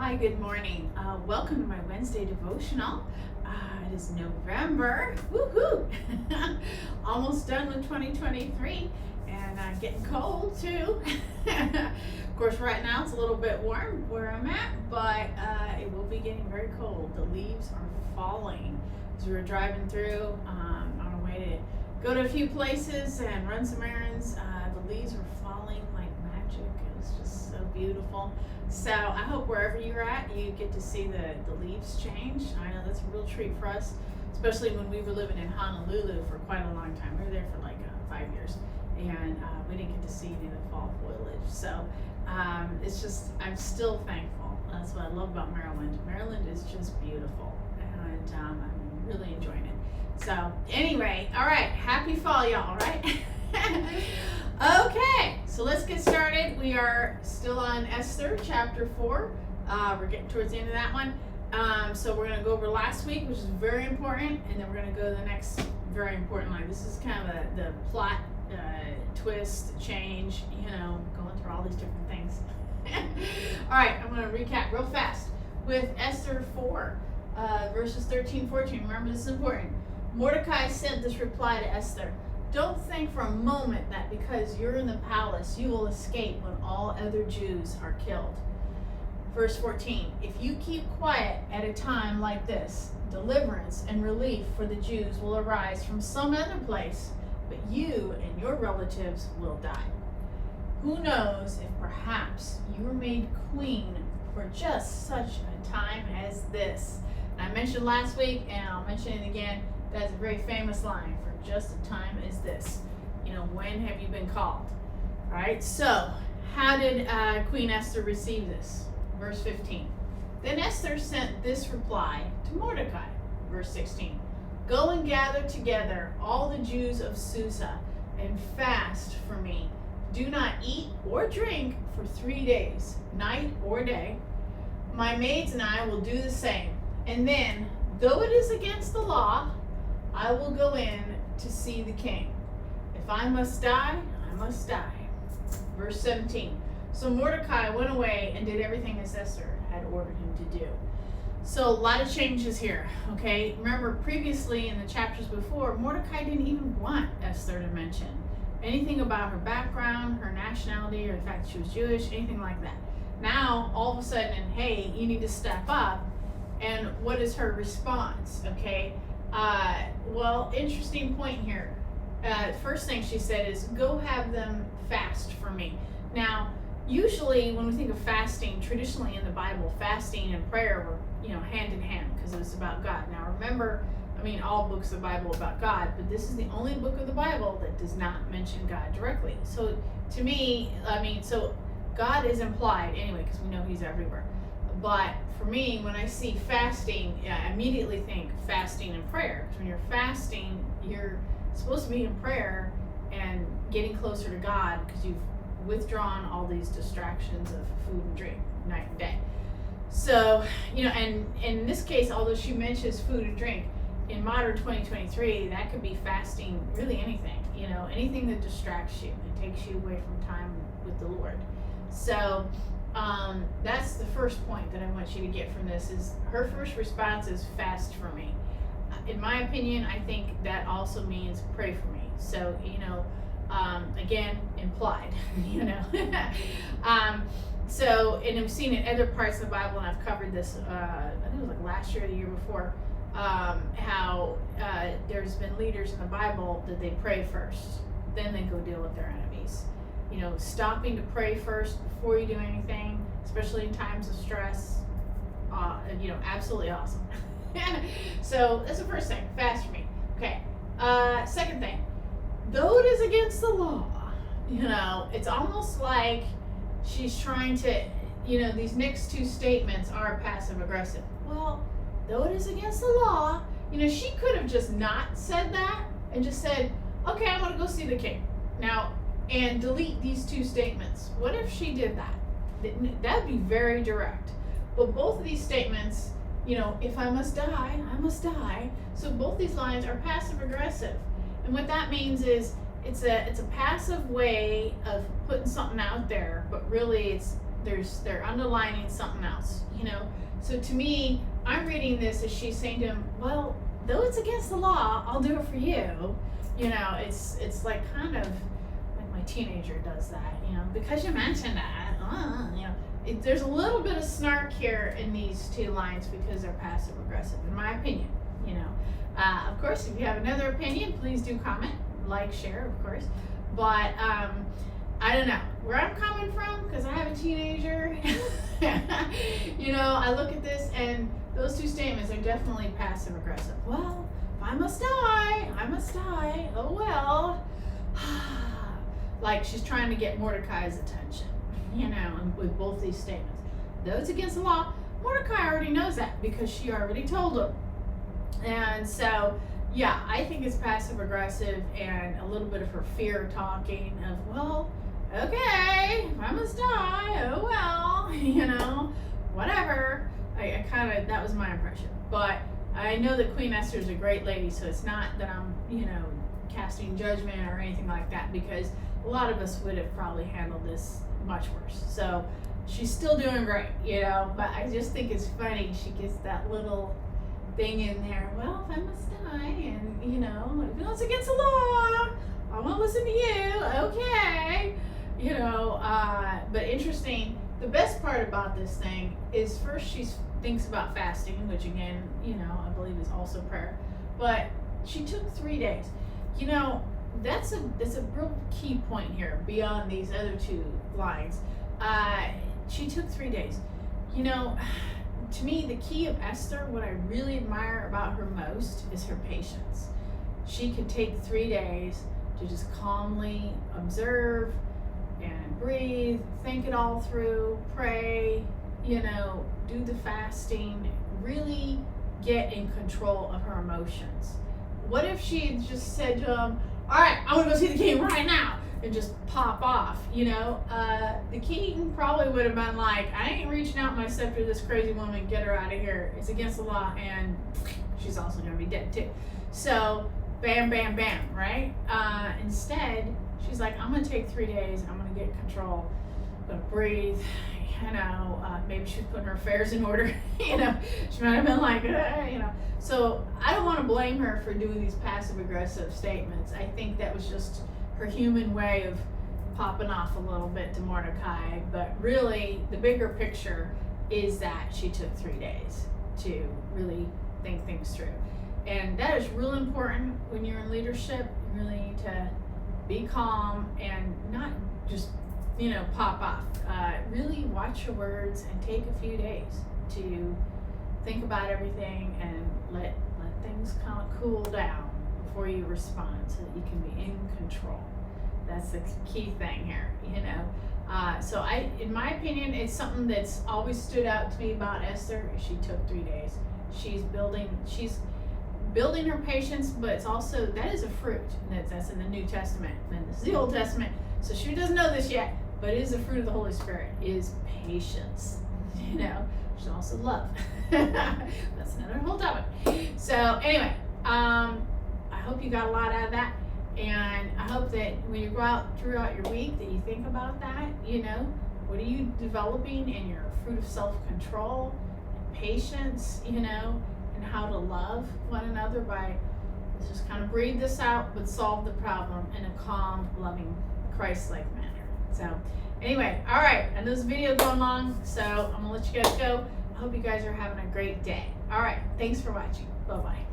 Hi, good morning. Welcome to my Wednesday devotional. It is November. Woohoo! Almost done with 2023 and getting cold too. Of course, right now it's a little bit warm where I'm at, but it will be getting very cold. The leaves are falling. As we were driving through on our way to go to a few places and run some errands, the leaves were falling like magic. It was just so beautiful. So I hope wherever you're at, you get to see the leaves change. I know that's a real treat for us, especially when we were living in Honolulu for quite a long time. We were there for like 5 years, and we didn't get to see any of the fall foliage. So it's just, I'm still thankful. That's what I love about Maryland. Maryland is just beautiful, and I'm really enjoying it. So anyway, all right, happy fall, y'all, right? Okay, so let's get started. We are still on Esther chapter 4. We're getting towards the end of that one. So we're going to go over last week, which is very important, and then we're going to go to the next very important line. This is kind of the plot twist, change, going through all these different things. All right, I'm going to recap real fast with Esther 4, verses 13-14. Remember, this is important. Mordecai sent this reply to Esther. Don't think for a moment that because you're in the palace, you will escape when all other Jews are killed. Verse 14, if you keep quiet at a time like this, deliverance and relief for the Jews will arise from some other place, but you and your relatives will die. Who knows if perhaps you were made queen for just such a time as this. And I mentioned last week, and I'll mention it again, that's a very famous line, for just a time as this. When have you been called? All right, so how did Queen Esther receive this? Verse 15. Then Esther sent this reply to Mordecai. Verse 16. Go and gather together all the Jews of Susa and fast for me. Do not eat or drink for 3 days, night or day. My maids and I will do the same. And then, though it is against the law, I will go in to see the king. If I must die, I must die. Verse 17. So Mordecai went away and did everything as Esther had ordered him to do. So a lot of changes here, okay? Remember, previously in the chapters before, Mordecai didn't even want Esther to mention anything about her background, her nationality, or the fact that she was Jewish, anything like that. Now, all of a sudden, hey, you need to step up. And what is her response, okay? Well, interesting point here. First thing she said is, go have them fast for me. Now, usually when we think of fasting, traditionally in the Bible, fasting and prayer were, hand in hand because it was about God. Now, remember, all books of the Bible are about God, but this is the only book of the Bible that does not mention God directly. So to me, so God is implied anyway because we know he's everywhere. But for me, when I see fasting, I immediately think fasting and prayer. Because when you're fasting, you're supposed to be in prayer and getting closer to God because you've withdrawn all these distractions of food and drink night and day. So, and in this case, although she mentions food and drink, in modern 2023, that could be fasting, really anything, anything that distracts you and takes you away from time with the Lord. So, that's the first point that I want you to get from this is her first response is fast for me. In my opinion, I think that also means pray for me. So, again, implied, So, and I've seen it in other parts of the Bible, and I've covered this, I think it was like last year or the year before, how there's been leaders in the Bible that they pray first, then they go deal with their enemies. Stopping to pray first before you do anything, especially in times of stress, absolutely awesome. So that's the first thing, fast for me. Okay. Second thing, though it is against the law, it's almost like she's trying to, these next two statements are passive aggressive. Well, though it is against the law, she could have just not said that and just said, okay, I want to go see the king. Now, and delete these two statements. What if she did that? That'd be very direct. But both of these statements, if I must die, I must die. So both these lines are passive aggressive. And what that means is it's a passive way of putting something out there, but really they're underlining something else. So to me, I'm reading this as she's saying to him, well, though it's against the law, I'll do it for you. You know, it's like kind of like my teenager does that, you know, because you mentioned that, you know. There's a little bit of snark here in these two lines because they're passive aggressive, in my opinion, you know. Of course, if you have another opinion, please do comment, like, share, of course. But I don't know where I'm coming from because I have a teenager. You know, I look at this and those two statements are definitely passive aggressive. Well, if I must die, I must die. Oh well. Like she's trying to get Mordecai's attention, you know, with both these statements. Though it's against the law, Mordecai already knows that because she already told him. And so, yeah, I think it's passive aggressive and a little bit of her fear talking of, well, okay, if I must die, oh well, you know, whatever. I kind of, that was my impression. But I know that Queen Esther is a great lady, so it's not that I'm, you know, casting judgment or anything like that, because a lot of us would have probably handled this much worse. So she's still doing great, you know, but I just think it's funny. She gets that little thing in there, well, if I must die, and, you know, even though it's against the law, I won't listen to you, okay. You know, but interesting, the best part about this thing is first she thinks about fasting, which again, you know, I believe is also prayer, but she took 3 days. You know, that's a real key point here beyond these other two lines. She took 3 days. You know, to me, the key of Esther, what I really admire about her most is her patience. She could take 3 days to just calmly observe and breathe, think it all through, pray, you know, do the fasting, really get in control of her emotions. What if she had just said to him, all right, I want to go see the king right now, and just pop off, you know? The king probably would have been like, I ain't reaching out my scepter to this crazy woman, get her out of here. It's against the law, and she's also going to be dead too. So, bam, bam, bam, right? Instead, she's like, I'm going to take 3 days, I'm going to get control, I'm going to breathe, you know, maybe she's putting her affairs in order, you know, she might have been like, you know. So I don't want to blame her for doing these passive aggressive statements. I think that was just her human way of popping off a little bit to Mordecai, but really the bigger picture is that she took 3 days to really think things through. And that is real important when you're in leadership. You really need to be calm and not just, you know, pop off. Really watch your words and take a few days to think about everything and let things kind of cool down before you respond so that you can be in control. That's the key thing here, you know. So in my opinion, it's something that's always stood out to me about Esther. She took 3 days. She's building her patience, but it's also, that is a fruit. That's in the New Testament. And this is the Old Testament. So she doesn't know this yet, but it is the fruit of the Holy Spirit, is patience. You know, she's also love. That's another whole topic. So anyway, I hope you got a lot out of that. And I hope that when you go out throughout your week that you think about that, you know, what are you developing in your fruit of self-control and patience, you know, and how to love one another by, let's just kind of breathe this out, but solve the problem in a calm, loving, Christ-like manner. So anyway, all right, I know this video going long, so I'm gonna let you guys go. I hope you guys are having a great day. All right, thanks for watching. Bye-bye.